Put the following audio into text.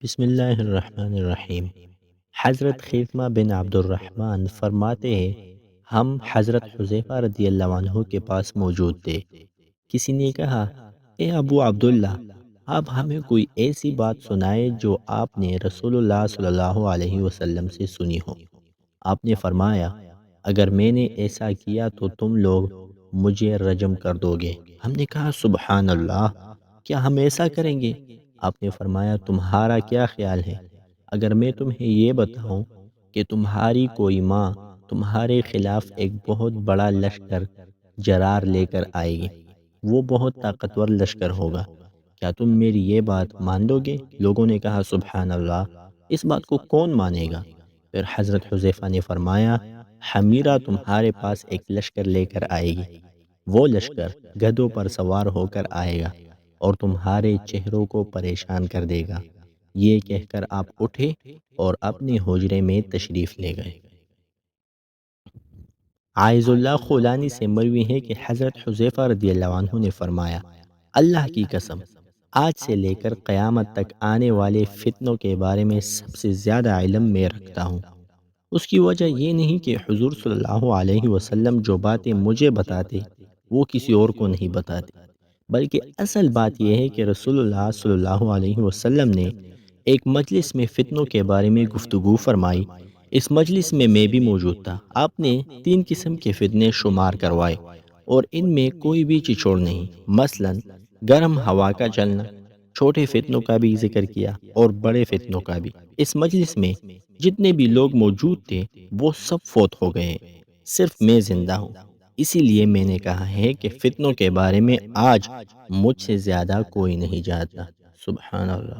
بسم اللہ الرحمن الرحیم۔ حضرت خیثمہ بن عبد الرحمن فرماتے ہیں، ہم حضرت حذیفہ رضی اللہ عنہ کے پاس موجود تھے۔ کسی نے کہا، اے ابو عبداللہ، آپ ہمیں کوئی ایسی بات سنائے جو آپ نے رسول اللہ صلی اللہ علیہ وسلم سے سنی ہو۔ آپ نے فرمایا، اگر میں نے ایسا کیا تو تم لوگ مجھے رجم کر دو گے۔ ہم نے کہا، سبحان اللہ، کیا ہم ایسا کریں گے؟ آپ نے فرمایا، تمہارا کیا خیال ہے اگر میں تمہیں یہ بتاؤں کہ تمہاری کوئی ماں تمہارے خلاف ایک بہت بڑا لشکر جرار لے کر آئے گی، وہ بہت طاقتور لشکر ہوگا، کیا تم میری یہ بات مان لو گے؟ لوگوں نے کہا، سبحان اللہ، اس بات کو کون مانے گا؟ پھر حضرت حذیفہ نے فرمایا، حمیرہ تمہارے پاس ایک لشکر لے کر آئے گی، وہ لشکر گدھوں پر سوار ہو کر آئے گا اور تمہارے چہروں کو پریشان کر دے گا۔ یہ کہہ کر آپ اٹھے اور اپنے حجرے میں تشریف لے گئے۔ عائذ اللہ خولانی سے مروی ہے کہ حضرت حذیفہ رضی اللہ عنہ نے فرمایا، اللہ کی قسم، آج سے لے کر قیامت تک آنے والے فتنوں کے بارے میں سب سے زیادہ علم میں رکھتا ہوں۔ اس کی وجہ یہ نہیں کہ حضور صلی اللہ علیہ وسلم جو باتیں مجھے بتاتے وہ کسی اور کو نہیں بتاتے، بلکہ اصل بات یہ ہے کہ رسول اللہ صلی اللہ علیہ وسلم نے ایک مجلس میں فتنوں کے بارے میں گفتگو فرمائی۔ اس مجلس میں بھی موجود تھا۔ آپ نے 3 قسم کے فتنے شمار کروائے اور ان میں کوئی بھی چچوڑ نہیں۔ مثلا گرم ہوا کا چلنا، چھوٹے فتنوں کا بھی ذکر کیا اور بڑے فتنوں کا بھی۔ اس مجلس میں جتنے بھی لوگ موجود تھے وہ سب فوت ہو گئے، صرف میں زندہ ہوں۔ اسی لیے میں نے کہا ہے کہ فتنوں کے بارے میں آج مجھ سے زیادہ کوئی نہیں جانتا۔ سبحان اللہ۔